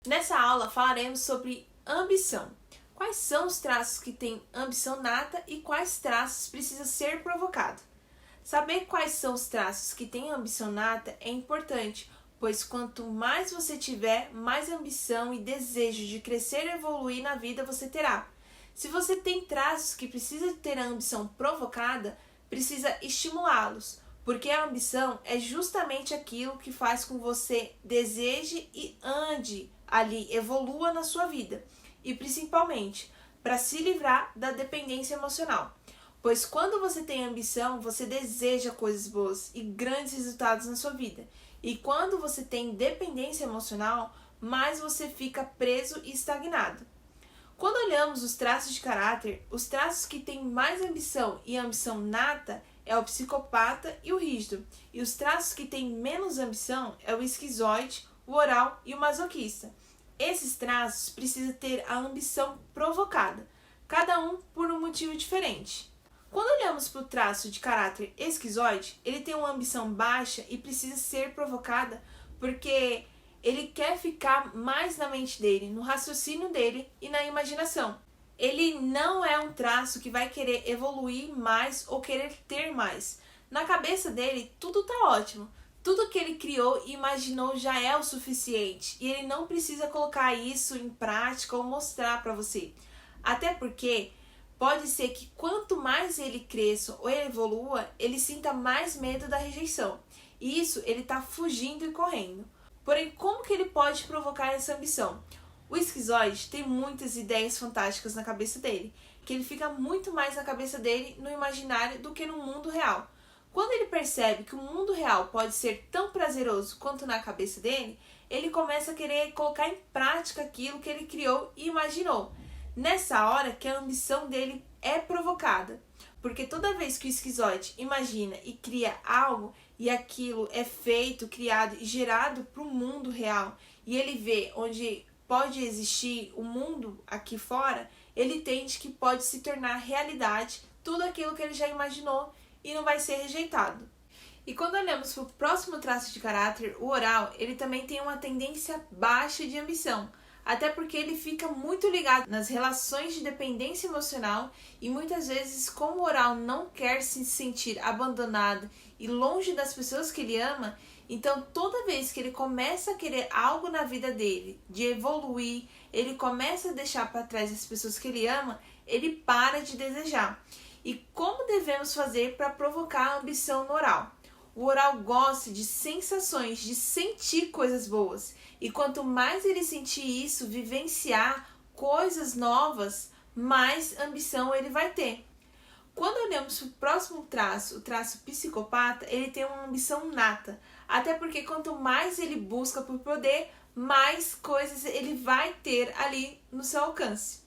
Nessa aula falaremos sobre ambição. Quais são os traços que têm ambição nata e quais traços precisa ser provocado? Saber quais são os traços que têm ambição nata é importante, pois quanto mais você tiver, mais ambição e desejo de crescer e evoluir na vida você terá. Se você tem traços que precisa ter a ambição provocada, precisa estimulá-los, porque a ambição é justamente aquilo que faz com que você deseje e ande ali, evolua na sua vida, e principalmente para se livrar da dependência emocional. Pois quando você tem ambição, você deseja coisas boas e grandes resultados na sua vida. E quando você tem dependência emocional, mais você fica preso e estagnado. Quando olhamos os traços de caráter, os traços que têm mais ambição e ambição nata é o psicopata e o rígido. E os traços que têm menos ambição é o esquizoide, o oral e o masoquista. Esses traços precisam ter a ambição provocada, cada um por um motivo diferente. Quando olhamos para o traço de caráter esquizoide, ele tem uma ambição baixa e precisa ser provocada porque ele quer ficar mais na mente dele, no raciocínio dele e na imaginação. Ele não é um traço que vai querer evoluir mais ou querer ter mais. Na cabeça dele, tudo está ótimo. Tudo que ele criou e imaginou já é o suficiente e ele não precisa colocar isso em prática ou mostrar para você. Até porque pode ser que quanto mais ele cresça ou ele evolua, ele sinta mais medo da rejeição. E isso ele está fugindo e correndo. Porém, como que ele pode provocar essa ambição? O esquizoide tem muitas ideias fantásticas na cabeça dele, que ele fica muito mais na cabeça dele no imaginário do que no mundo real. Quando ele percebe que o mundo real pode ser tão prazeroso quanto na cabeça dele, ele começa a querer colocar em prática aquilo que ele criou e imaginou. Nessa hora que a ambição dele é provocada, porque toda vez que o esquizoide imagina e cria algo e aquilo é feito, criado e gerado para o mundo real e ele vê onde pode existir o mundo aqui fora, ele entende que pode se tornar realidade tudo aquilo que ele já imaginou e não vai ser rejeitado. E quando olhamos para o próximo traço de caráter, o oral, ele também tem uma tendência baixa de ambição, até porque ele fica muito ligado nas relações de dependência emocional e muitas vezes, como o oral não quer se sentir abandonado e longe das pessoas que ele ama, então toda vez que ele começa a querer algo na vida dele, de evoluir, ele começa a deixar para trás as pessoas que ele ama, ele para de desejar. E como devemos fazer para provocar a ambição no oral? O oral gosta de sensações, de sentir coisas boas. E quanto mais ele sentir isso, vivenciar coisas novas, mais ambição ele vai ter. Quando olhamos para o próximo traço, o traço psicopata, ele tem uma ambição nata. Até porque quanto mais ele busca por poder, mais coisas ele vai ter ali no seu alcance.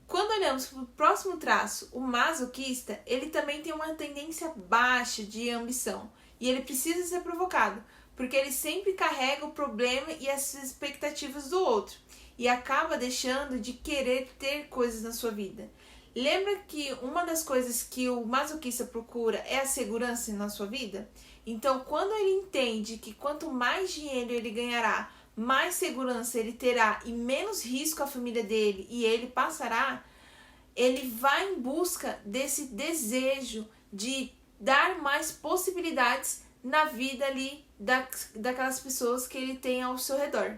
Quando olhamos para o próximo traço, o masoquista, ele também tem uma tendência baixa de ambição. E ele precisa ser provocado, porque ele sempre carrega o problema e as expectativas do outro. E acaba deixando de querer ter coisas na sua vida. Lembra que uma das coisas que o masoquista procura é a segurança na sua vida? Então, quando ele entende que quanto mais dinheiro ele ganhará, mais segurança ele terá e menos risco a família dele e ele passará, ele vai em busca desse desejo de dar mais possibilidades na vida ali daquelas pessoas que ele tem ao seu redor.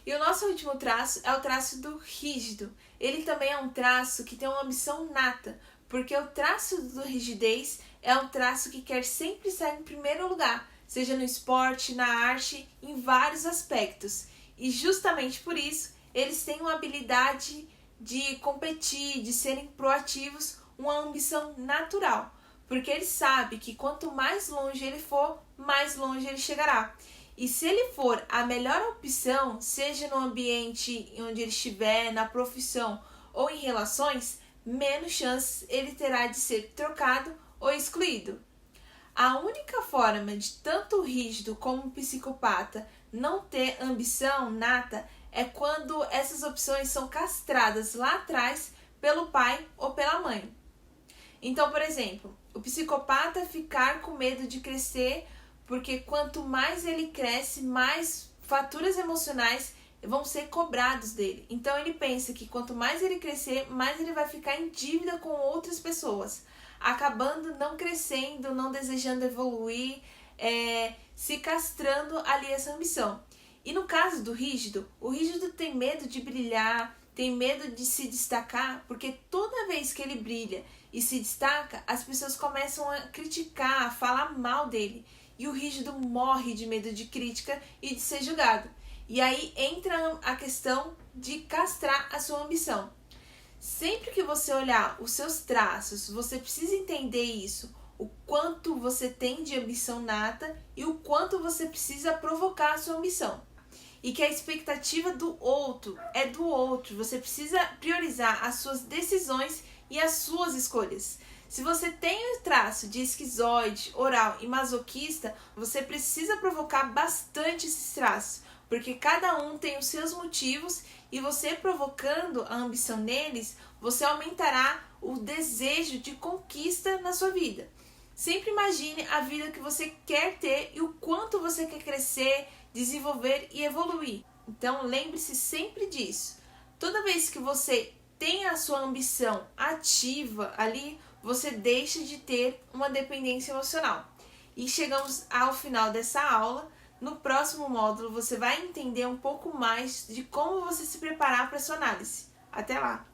E o nosso último traço é o traço do rígido. Ele também é um traço que tem uma ambição nata, porque o traço do rigidez é um traço que quer sempre estar em primeiro lugar, seja no esporte, na arte, em vários aspectos. E justamente por isso, eles têm uma habilidade de competir, de serem proativos, uma ambição natural. Porque ele sabe que quanto mais longe ele for, mais longe ele chegará. E se ele for a melhor opção, seja no ambiente onde ele estiver, na profissão ou em relações, menos chances ele terá de ser trocado ou excluído. A única forma de tanto o rígido como o psicopata não ter ambição nata é quando essas opções são castradas lá atrás pelo pai ou pela mãe. Então, por exemplo, o psicopata ficar com medo de crescer, porque quanto mais ele cresce, mais faturas emocionais vão ser cobrados dele. Então ele pensa que quanto mais ele crescer, mais ele vai ficar em dívida com outras pessoas, acabando não crescendo, não desejando evoluir, se castrando ali essa ambição. E no caso do rígido, o rígido tem medo de brilhar, tem medo de se destacar, porque toda vez que ele brilha e se destaca, as pessoas começam a criticar, a falar mal dele. E o rígido morre de medo de crítica e de ser julgado. E aí entra a questão de castrar a sua ambição. Sempre que você olhar os seus traços, você precisa entender isso, o quanto você tem de ambição nata e o quanto você precisa provocar a sua ambição. E que a expectativa do outro é do outro. Você precisa priorizar as suas decisões e as suas escolhas. Se você tem o traço de esquizoide, oral e masoquista, você precisa provocar bastante esses traços, porque cada um tem os seus motivos e você provocando a ambição neles, você aumentará o desejo de conquista na sua vida. Sempre imagine a vida que você quer ter e o quanto você quer crescer, desenvolver e evoluir. Então lembre-se sempre disso. Toda vez que você tem a sua ambição ativa ali, você deixa de ter uma dependência emocional. E chegamos ao final dessa aula. No próximo módulo você vai entender um pouco mais de como você se preparar para a sua análise. Até lá!